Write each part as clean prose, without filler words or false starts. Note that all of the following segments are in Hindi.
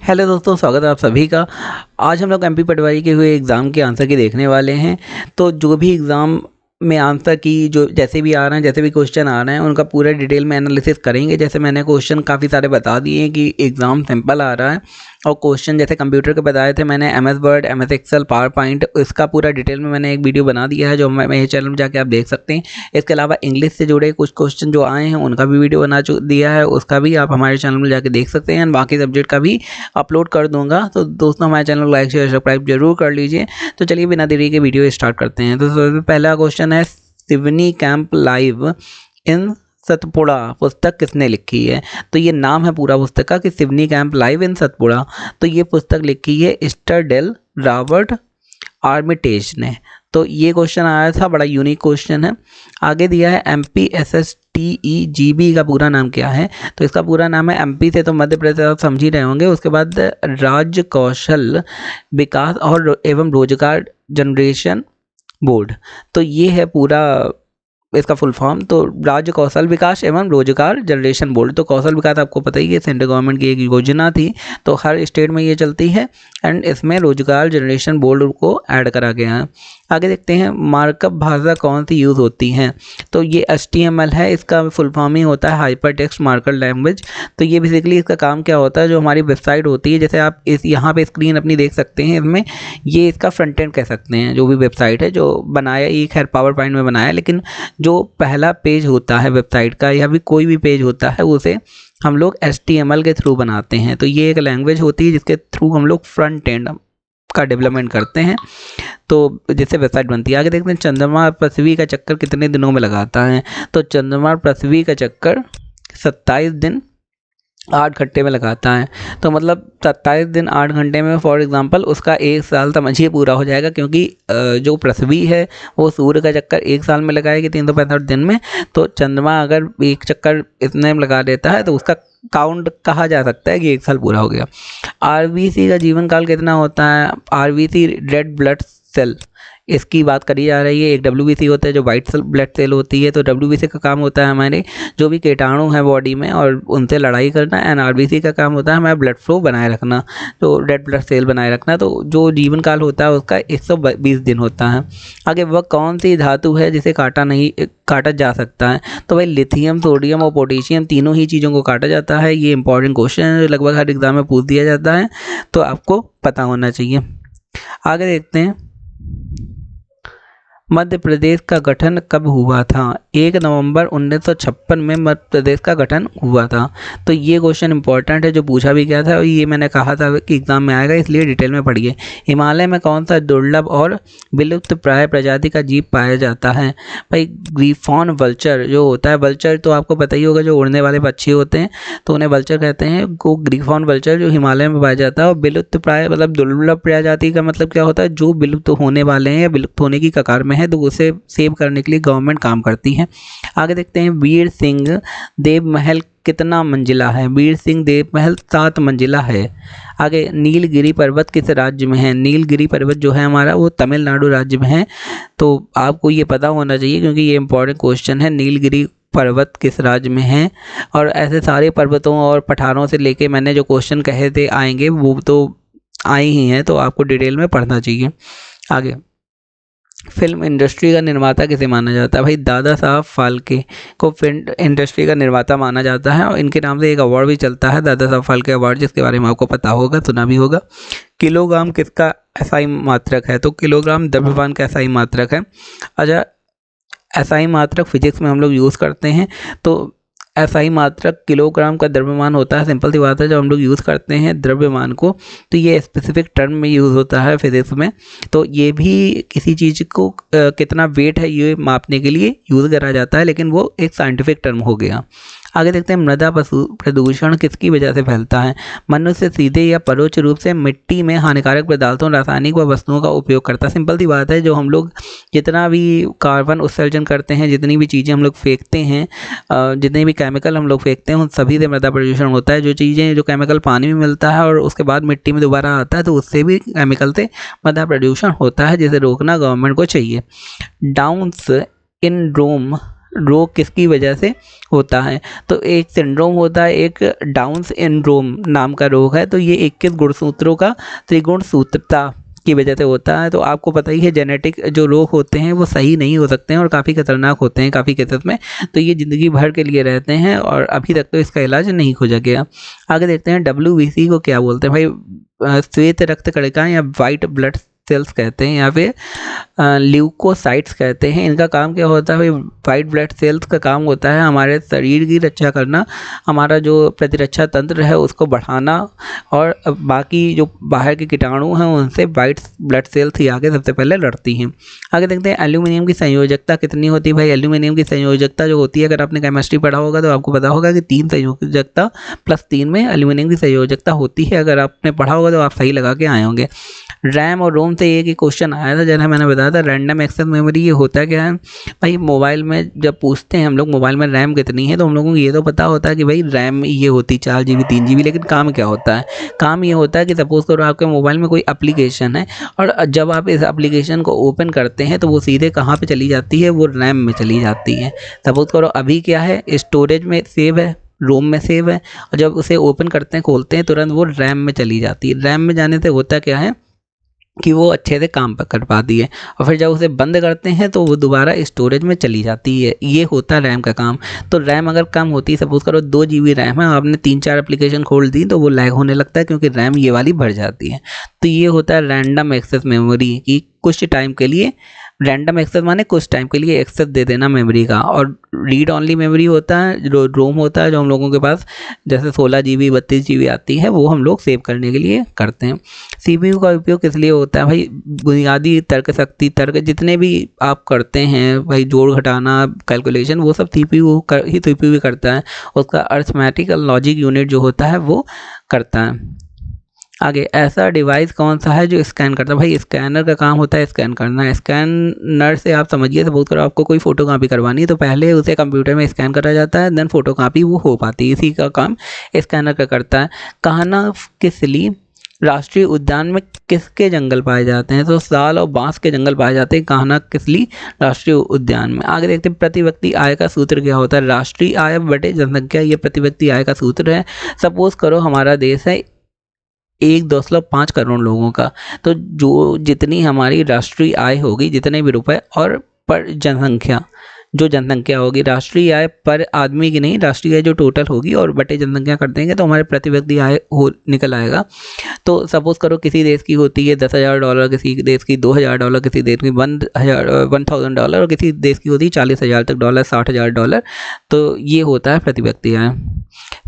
हेलो दोस्तों, स्वागत है आप सभी का। आज हम लोग एमपी पटवारी के हुए एग्ज़ाम के आंसर की देखने वाले हैं। तो जो भी एग्ज़ाम में आंसर की जो जैसे भी आ रहे हैं, जैसे भी क्वेश्चन आ रहे हैं, उनका पूरा डिटेल में एनालिसिस करेंगे। जैसे मैंने क्वेश्चन काफ़ी सारे बता दिए हैं कि एग्ज़ाम सिंपल आ रहा है, और क्वेश्चन जैसे कंप्यूटर के बताए थे मैंने, MS Word, MS Excel, PowerPoint, इसका पूरा डिटेल में मैंने एक वीडियो बना दिया है जो मेरे चैनल में जाके आप देख सकते हैं। इसके अलावा इंग्लिश से जुड़े कुछ क्वेश्चन जो आए हैं उनका भी वीडियो बना दिया है, उसका भी आप हमारे चैनल में जाके देख सकते हैं। बाकी सब्जेक्ट का भी अपलोड कर दूंगा। तो दोस्तों, हमारे चैनल को लाइक शेयर सब्सक्राइब जरूर कर लीजिए। तो चलिए बिना देरी के वीडियो स्टार्ट करते हैं। तो सबसे पहला क्वेश्चन है, Seoni camp live in Satpura पुस्तक किसने लिखी है? तो ये नाम है पूरा पुस्तक का कि Seoni camp live in Satpura. तो ये पुस्तक लिखी है एस्टर डेल रॉबर्ट आर्मिटेज ने। तो ये क्वेश्चन आया था, बड़ा यूनिक क्वेश्चन है। आगे दिया है MPSSTEGB का पूरा नाम क्या है? तो इसका पूरा नाम है, MP से तो मध्य प्रदेश आप समझ ही रहे होंगे। उसके बाद राज्य कौशल विकास और एवं रोजगार जनरेशन बोर्ड। तो ये है पूरा इसका फुल फॉर्म। तो राज्य कौशल विकास एवं रोजगार जनरेशन बोर्ड। तो कौशल विकास आपको पता ही है, सेंट्रल गवर्नमेंट की एक योजना थी, तो हर स्टेट में ये चलती है। एंड इसमें रोजगार जनरेशन बोर्ड को ऐड करा गया है। आगे देखते हैं, मार्कअप भाषा कौन सी यूज़ होती है? तो ये HTML है, इसका फुल फॉर्म ही होता है हाइपर टेक्स्ट मार्कअप लैंग्वेज। तो ये बेसिकली इसका काम क्या होता है, जो हमारी वेबसाइट होती है, जैसे आप इस यहाँ पे स्क्रीन अपनी देख सकते हैं, इसमें ये इसका फ्रंट एंड कह सकते हैं। जो भी वेबसाइट है जो बनाया, ये खैर पावर पॉइंट में बनाया, लेकिन जो पहला पेज होता है वेबसाइट का या भी कोई भी पेज होता है उसे हम लोग HTML के थ्रू बनाते हैं। तो ये एक लैंग्वेज होती है जिसके थ्रू हम लोग फ्रंट एंड का डेवलपमेंट करते हैं, तो जिससे वेबसाइट बनती है। आगे देखते हैं, चंद्रमा पृथ्वी का चक्कर कितने दिनों में लगाता है? तो चंद्रमा पृथ्वी का चक्कर 27 दिन 8 घंटे में लगाता है। तो मतलब 27 दिन 8 घंटे में, फॉर एग्जांपल उसका 1 साल समझिए पूरा हो जाएगा, क्योंकि जो पृथ्वी है वो सूर्य का चक्कर 1 साल में लगाएगी 365 दिन में। तो चंद्रमा अगर एक चक्कर इतने में लगा देता है तो उसका काउंट कहा जा सकता है कि 1 साल पूरा हो गया। RBC का जीवन काल कितना होता है? RBC रेड ब्लड सेल, इसकी बात करी जा रही है। एक WBC होता है जो वाइट ब्लड सेल होती है। तो WBC का काम होता है हमारे जो भी कीटाणु हैं बॉडी में और उनसे लड़ाई करना। एंड RBC का काम होता है हमारा ब्लड फ्लो बनाए रखना, तो रेड ब्लड सेल बनाए रखना। तो जो जीवन काल होता है उसका 120 दिन होता है। आगे, वह कौन सी धातु है जिसे काटा जा सकता है? तो भाई लिथियम, सोडियम और पोटेशियम, तीनों ही चीज़ों को काटा जाता है। ये इंपॉर्टेंट क्वेश्चन है, लगभग हर एग्जाम में पूछ दिया जाता है, तो आपको पता होना चाहिए। आगे देखते हैं, मध्य प्रदेश का गठन कब हुआ था? 1 नवंबर 1956 में मध्य प्रदेश का गठन हुआ था। तो ये क्वेश्चन इंपॉर्टेंट है, जो पूछा भी गया था, और ये मैंने कहा था कि एग्जाम में आएगा, इसलिए डिटेल में पढ़िए। हिमालय में कौन सा दुर्लभ और विलुप्त प्राय प्रजाति का जीव पाया जाता है? भाई ग्रीफॉन वल्चर जो होता है, वल्चर तो आपको पता ही होगा, जो उड़ने वाले पक्षी होते हैं, तो उन्हें वल्चर कहते हैं। वो ग्रीफॉन वल्चर जो हिमालय में पाया जाता है। और विलुप्त प्राय मतलब दुर्लभ प्रजाति का मतलब क्या होता है? जो विलुप्त होने वाले हैं या विलुप्त होने की कगार में है, तो उसे सेव करने के लिए गवर्नमेंट काम करती है। आगे देखते हैं, वीर सिंह देव महल कितना मंजिला है? वीर सिंह देव महल 7 मंजिला है। आगे, नीलगिरी पर्वत किस राज्य में है? नीलगिरी पर्वत जो है हमारा वो तमिलनाडु राज्य में है। तो आपको ये पता होना चाहिए क्योंकि ये इंपॉर्टेंट क्वेश्चन है, नीलगिरी पर्वत किस राज्य में है। और ऐसे सारे पर्वतों और पठारों से लेके मैंने जो क्वेश्चन कहे थे आएंगे, वो तो आए ही हैं, तो आपको डिटेल में पढ़ना चाहिए। आगे, फिल्म इंडस्ट्री का निर्माता किसे माना जाता है? भाई दादा साहब फाल्के को फिल्म इंडस्ट्री का निर्माता माना जाता है, और इनके नाम से एक अवार्ड भी चलता है, दादा साहब फाल्के अवार्ड, जिसके बारे में आपको पता होगा, सुना भी होगा। किलोग्राम किसका SI मात्रक है? तो किलोग्राम द्रव्यमान का SI मात्रक है। अच्छा, SI मात्रक फिजिक्स में हम लोग यूज़ करते हैं, तो SI मात्रक किलोग्राम का द्रव्यमान होता है। सिंपल सी बात है, जब हम लोग यूज़ करते हैं द्रव्यमान को, तो ये स्पेसिफिक टर्म में यूज़ होता है फिजिक्स में। तो ये भी किसी चीज़ को कितना वेट है ये मापने के लिए यूज़ करा जाता है, लेकिन वो एक साइंटिफिक टर्म हो गया। आगे देखते हैं, मृदा प्रदूषण किसकी वजह से फैलता है? मनुष्य सीधे या परोक्ष रूप से मिट्टी में हानिकारक पदार्थों, रासायनिक व वस्तुओं का उपयोग करता है। सिंपल सी बात है, जो हम लोग जितना भी कार्बन उत्सर्जन करते हैं, जितनी भी चीज़ें हम लोग फेंकते हैं, जितने भी केमिकल हम लोग फेंकते हैं, उन सभी से मृदा प्रदूषण होता है। जो केमिकल पानी में मिलता है और उसके बाद मिट्टी में दोबारा आता है, तो उससे भी केमिकल से मृदा प्रदूषण होता है, जिसे रोकना गवर्नमेंट को चाहिए। डाउन सिंड्रोम रोग किसकी वजह से होता है? तो एक सिंड्रोम होता है, एक डाउन सिंड्रोम नाम का रोग है। तो ये 21 गुणसूत्रों का त्रिगुणसूत्रता की वजह से होता है। तो आपको पता ही है जेनेटिक जो रोग होते हैं वो सही नहीं हो सकते हैं और काफ़ी खतरनाक होते हैं काफ़ी केसेस में। तो ये ज़िंदगी भर के लिए रहते हैं और अभी तक तो इसका इलाज नहीं खोजा गया। आगे देखते हैं WBC को क्या बोलते हैं भाई? श्वेत रक्त कणिकाएं या वाइट ब्लड सेल्स कहते हैं या फिर ल्यूकोसाइट्स कहते हैं। इनका काम क्या होता है भाई? वाइट ब्लड सेल्स का काम होता है हमारे शरीर की रक्षा करना, हमारा जो प्रतिरक्षा तंत्र है उसको बढ़ाना और बाकी जो बाहर के कीटाणु हैं उनसे वाइट ब्लड सेल्स ही आगे सबसे पहले लड़ती हैं। आगे देखते हैं एल्यूमिनियम की संयोजकता कितनी होती है भाई? एल्यूमिनियम की संयोजकता जो होती है, अगर आपने केमिस्ट्री पढ़ा होगा तो आपको पता होगा कि 3 संयोजकता +3 में एल्यूमिनियम की संयोजकता होती है। अगर आपने पढ़ा होगा तो आप सही लगा के आए होंगे। रैम और रोम से एक ही क्वेश्चन आया था, जैसा मैंने बताया था रैंडम एक्सेस मेमोरी। ये होता क्या है भाई? मोबाइल में जब पूछते हैं हम लोग मोबाइल में रैम कितनी है तो हम लोगों को ये तो पता होता है कि भाई रैम ये होती 4 GB 3 GB, लेकिन काम क्या होता है? काम ये होता है कि सपोज़ करो आपके मोबाइल में कोई एप्लीकेशन है और जब आप इस एप्लीकेशन को ओपन करते हैं तो वो सीधे कहाँ पे चली जाती है? वो रैम में चली जाती है। सपोज़ करो अभी क्या है, स्टोरेज में सेव है, रोम में सेव है, और जब उसे ओपन करते हैं खोलते हैं तुरंत वो रैम में चली जाती है। रैम में जाने से होता क्या है कि वो अच्छे से काम कर पाती है और फिर जब उसे बंद करते हैं तो वो दोबारा स्टोरेज में चली जाती है। ये होता है रैम का काम। तो रैम अगर कम होती है, सपोज़ करो 2 GB रैम है, आपने 3-4 एप्लीकेशन खोल दी तो वो लैग होने लगता है क्योंकि रैम ये वाली बढ़ जाती है। तो ये होता है रैंडम एक्सेस मेमोरी की कुछ टाइम के लिए, रैंडम एक्सेस माने कुछ टाइम के लिए एक्सेस दे देना मेमोरी का। और रीड ऑनली मेमोरी होता है, जो रोम होता है जो हम लोगों के पास जैसे 16 GB 32 GB आती है वो हम लोग सेव करने के लिए करते हैं। CPU का उपयोग किस लिए होता है भाई? बुनियादी तर्क शक्ति, तर्क जितने भी आप करते हैं भाई, जोड़ घटाना कैलकुलेशन, वो सब CPU करता है। उसका अरिथमेटिकल लॉजिक यूनिट जो होता है वो करता है। आगे ऐसा डिवाइस कौन सा है जो स्कैन करता है? भाई स्कैनर का काम होता है स्कैन करना। स्कैनर से आप समझिए, सपोज करो आपको कोई फ़ोटो कापी करवानी है तो पहले उसे कंप्यूटर में स्कैन करा जाता है, देन फ़ोटो कापी वो हो पाती है। इसी का काम स्कैनर का करता है। कान्हा-किसली राष्ट्रीय उद्यान में किसके जंगल पाए जाते हैं? तो साल और बांस के जंगल पाए जाते हैं कान्हा-किसली राष्ट्रीय उद्यान में। आगे देखते हैं प्रति व्यक्ति आय का सूत्र क्या होता है? राष्ट्रीय आय बटे जनसंख्या, ये प्रति व्यक्ति आय का सूत्र है। सपोज करो हमारा देश है 1.5 करोड़ लोगों का, तो जो जितनी हमारी राष्ट्रीय आय होगी, जितने भी रुपए और पर जनसंख्या, जो जनसंख्या होगी, राष्ट्रीय आय पर आदमी की नहीं, राष्ट्रीय आय जो टोटल होगी और बटे जनसंख्या कर देंगे तो हमारे प्रति व्यक्ति आय हो निकल आएगा। तो सपोज़ करो किसी देश की होती है $10,000, किसी देश की $2,000, किसी देश की $1,000 और किसी देश की होती है $40,000 तक डॉलर, $60,000। तो ये होता है प्रति व्यक्ति आय।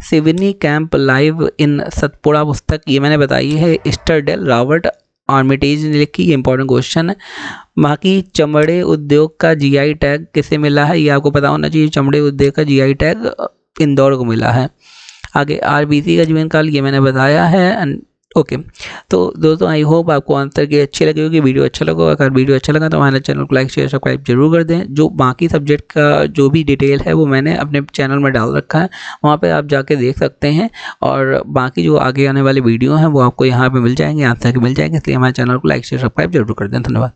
Seoni camp live in Satpura पुस्तक ये मैंने बताई है, स्टरडेल रॉबर्ट आर्मिटेज ने लिखी। ये इंपॉर्टेंट क्वेश्चन है। बाकी चमड़े उद्योग का GI टैग किसे मिला है? ये आपको पता होना चाहिए। चमड़े उद्योग का GI टैग इंदौर को मिला है। आगे RBC का जीवन काल ये मैंने बताया है। ओके, तो दोस्तों आई होप आपको आंसर की अच्छी लगी होगी, वीडियो अच्छा लगा। अगर वीडियो अच्छा लगा तो हमारे चैनल को लाइक शेयर सब्सक्राइब जरूर कर दें। जो बाकी सब्जेक्ट का जो भी डिटेल है वो मैंने अपने चैनल में डाल रखा है, वहाँ पे आप जाके देख सकते हैं। और बाकी जो आगे आने वाले वीडियो हैं वो आपको यहाँ पे मिल जाएंगे, आंसर के मिल जाएंगे। इसलिए हमारे चैनल को लाइक शेयर सब्सक्राइब जरूर कर दें। धन्यवाद।